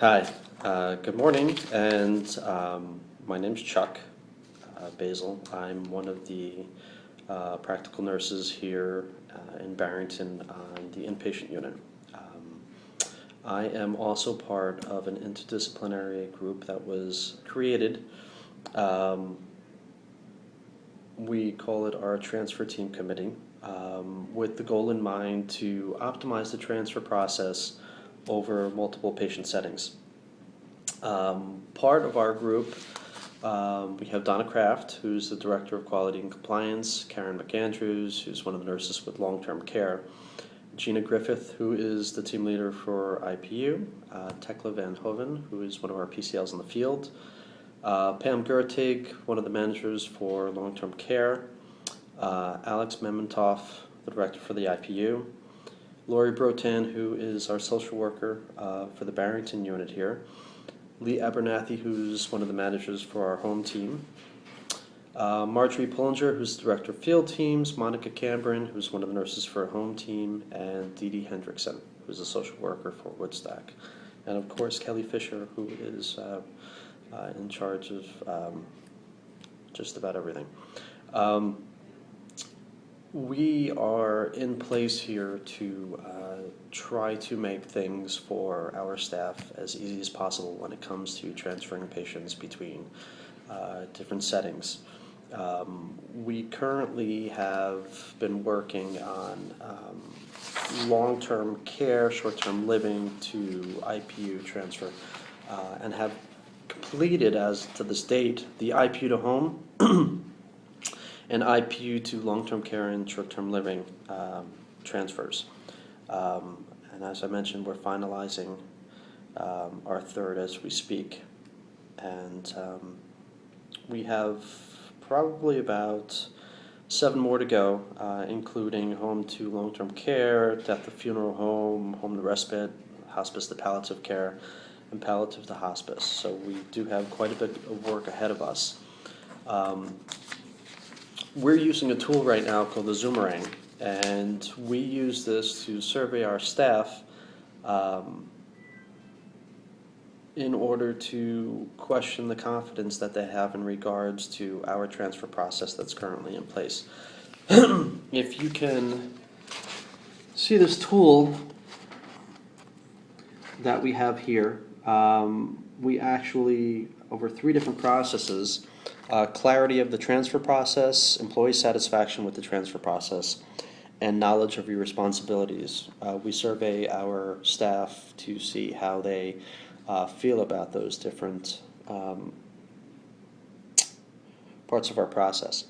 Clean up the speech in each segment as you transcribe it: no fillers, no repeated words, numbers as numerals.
Hi, good morning, and my name's Chuck Basile. I'm one of the practical nurses here in Barrington on the inpatient unit. I am also part of an interdisciplinary group that was created. We call it our transfer team committee, with the goal in mind to optimize the transfer process over multiple patient settings. Part of our group, we have Donna Kraft, who's the Director of Quality and Compliance, Karen McAndrews, who's one of the nurses with long-term care, Gina Griffith, who is the team leader for IPU, Tekla Van Hoven, who is one of our PCLs in the field, Pam Gertig, one of the managers for long-term care, Alex Mementoff, the director for the IPU, Lori Brotan, who is our social worker for the Barrington unit here, Lee Abernathy, who's one of the managers for our home team, Marjorie Pullinger, who's the director of field teams, Monica Cambrin, who's one of the nurses for our home team, and Dee Dee Hendrickson, who's a social worker for Woodstock, and of course Kelly Fisher, who is in charge of just about everything. We are in place here to try to make things for our staff as easy as possible when it comes to transferring patients between different settings. We currently have been working on long-term care, short-term living to IPU transfer, and have completed, as to this date, the IPU to home and IPU to long-term care and short-term living transfers. And as I mentioned, we're finalizing our third as we speak. And we have probably about 7 more to go, including home to long-term care, death to funeral home, home to respite, hospice to palliative care, and palliative to hospice. So we do have quite a bit of work ahead of us. We're using a tool right now called the Zoomerang, and we use this to survey our staff in order to question the confidence that they have in regards to our transfer process that's currently in place. If you can see this tool that we have here, we actually, over 3 different processes, clarity of the transfer process, employee satisfaction with the transfer process, and knowledge of your responsibilities. We survey our staff to see how they feel about those different parts of our process.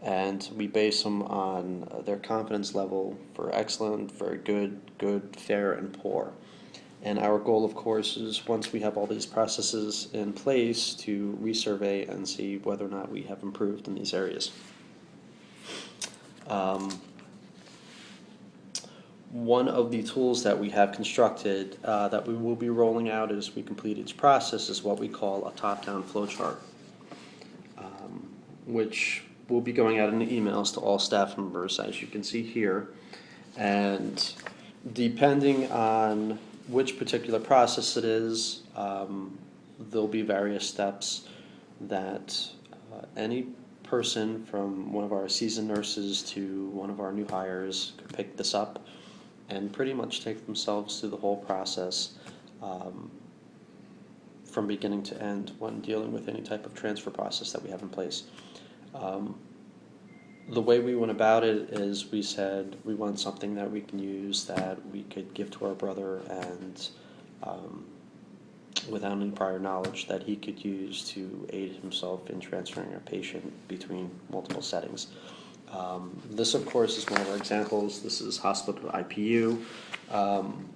And we base them on their confidence level for excellent, very good, good, fair, and poor. And our goal, of course, is once we have all these processes in place to resurvey and see whether or not we have improved in these areas. One of the tools that we have constructed that we will be rolling out as we complete each process is what we call a top-down flowchart, which will be going out in the emails to all staff members, as you can see here. And depending on which particular process it is, there'll be various steps that any person from one of our seasoned nurses to one of our new hires could pick this up and pretty much take themselves through the whole process from beginning to end when dealing with any type of transfer process that we have in place. The way we went about it is we said we want something that we can use that we could give to our brother and without any prior knowledge that he could use to aid himself in transferring a patient between multiple settings. This, of course, is one of our examples. This is hospital to IPU.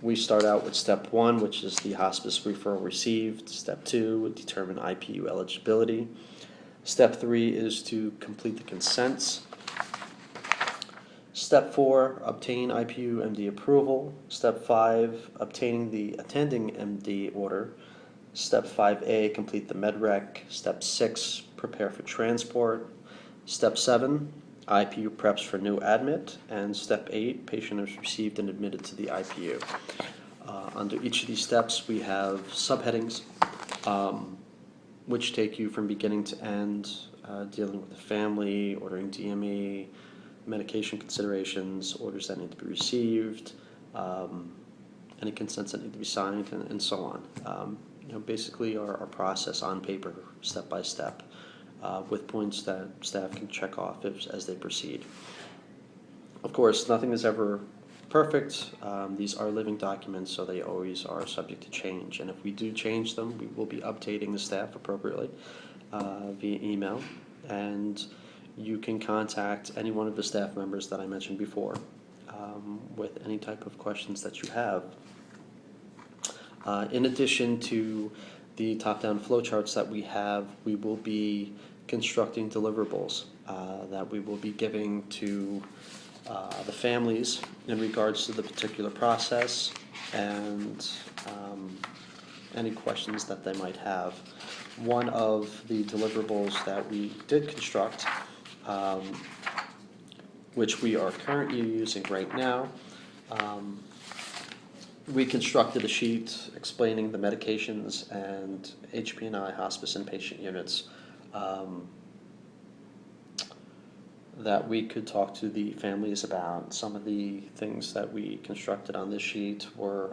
We start out with step 1, which is the hospice referral received. Step 2 would determine IPU eligibility. Step 3 is to complete the consents. Step 4, obtain IPU MD approval. Step 5, obtaining the attending MD order. Step 5A, complete the MedRec. Step 6, prepare for transport. Step 7, IPU preps for new admit. And Step 8, patient is received and admitted to the IPU. Under each of these steps, we have subheadings, which take you from beginning to end, dealing with the family, ordering DME, medication considerations, orders that need to be received, any consents that need to be signed, and so on. Basically our process on paper, step by step, with points that staff can check off as they proceed. Of course, nothing is ever perfect. These are living documents, so they always are subject to change. And if we do change them, we will be updating the staff appropriately via email. And you can contact any one of the staff members that I mentioned before with any type of questions that you have. In addition to the top-down flowcharts that we have, we will be constructing deliverables that we will be giving to the families in regards to the particular process and any questions that they might have. One of the deliverables that we did construct, which we are currently using right now, we constructed a sheet explaining the medications and HP&I hospice inpatient units that we could talk to the families about. Some of the things that we constructed on this sheet were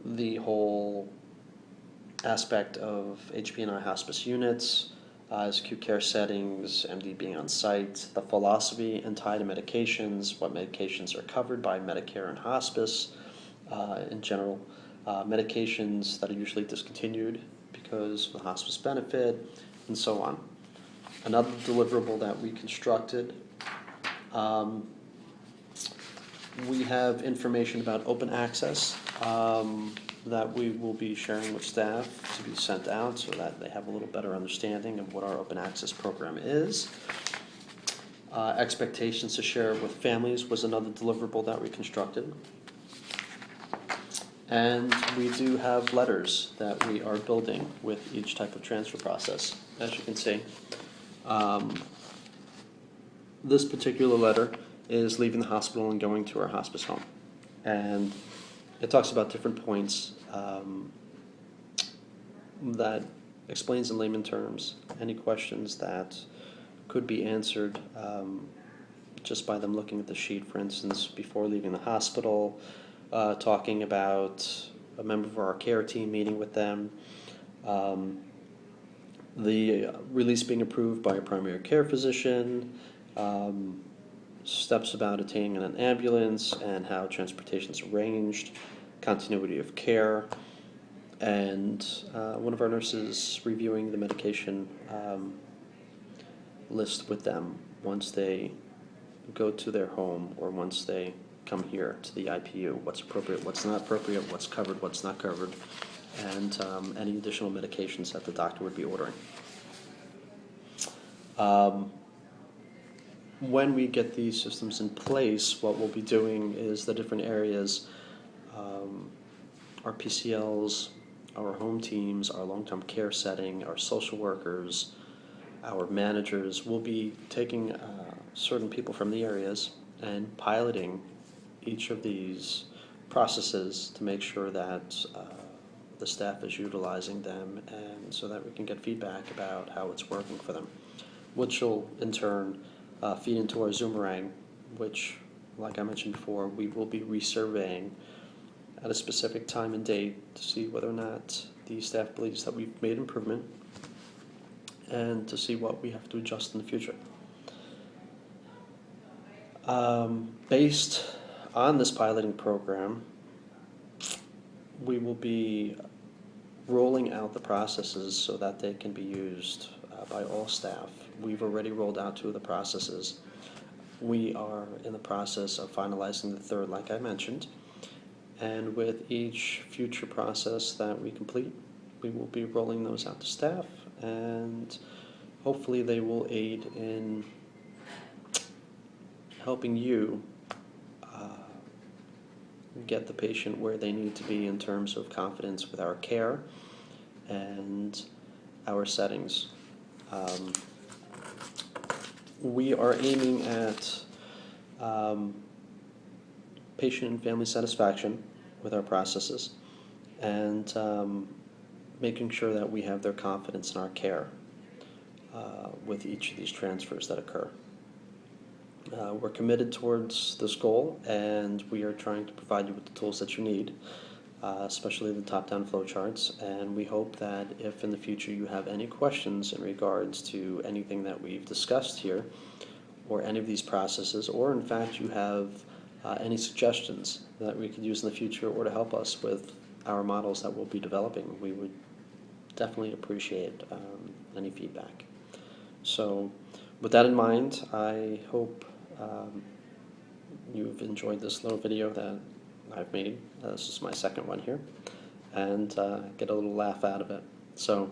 the whole aspect of HP&I hospice units, as acute care settings, MD being on site, the philosophy and tie to medications, what medications are covered by Medicare and hospice in general, medications that are usually discontinued because of the hospice benefit, and so on. Another deliverable that we constructed, we have information about open access that we will be sharing with staff to be sent out so that they have a little better understanding of what our open access program is. Expectations to share with families was another deliverable that we constructed. And we do have letters that we are building with each type of transfer process. As you can see, this particular letter is leaving the hospital and going to our hospice home. And it talks about different points that explains in layman terms any questions that could be answered just by them looking at the sheet. For instance, before leaving the hospital, talking about a member of our care team, meeting with them, the release being approved by a primary care physician, steps about attaining an ambulance and how transportation is arranged, continuity of care, and one of our nurses reviewing the medication list with them once they go to their home or once they come here to the IPU, what's appropriate, what's not appropriate, what's covered, what's not covered, and any additional medications that the doctor would be ordering. When we get these systems in place, what we'll be doing is the different areas, our PCLs, our home teams, our long-term care setting, our social workers, our managers, will be taking certain people from the areas and piloting each of these processes to make sure that the staff is utilizing them, and so that we can get feedback about how it's working for them, which will in turn feed into our Zoomerang, which, like I mentioned before, we will be resurveying at a specific time and date to see whether or not the staff believes that we've made improvement and to see what we have to adjust in the future. Based on this piloting program, we will be rolling out the processes so that they can be used by all staff. We've already rolled out 2 of the processes. We are in the process of finalizing the 3rd, like I mentioned, and with each future process that we complete, we will be rolling those out to staff, and hopefully they will aid in helping you get the patient where they need to be in terms of confidence with our care and our settings. We are aiming at patient and family satisfaction with our processes, and making sure that we have their confidence in our care with each of these transfers that occur. We're committed towards this goal, and we are trying to provide you with the tools that you need, especially the top-down flowcharts, and we hope that if in the future you have any questions in regards to anything that we've discussed here, or any of these processes, or in fact you have any suggestions that we could use in the future or to help us with our models that we'll be developing, we would definitely appreciate any feedback. So with that in mind, I hope you've enjoyed this little video that I've made. This is my second one here, and get a little laugh out of it. So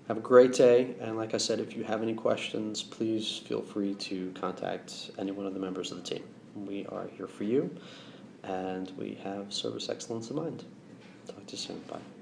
have a great day, and like I said, if you have any questions, please feel free to contact any one of the members of the team. We are here for you, and we have service excellence in mind. Talk to you soon. Bye.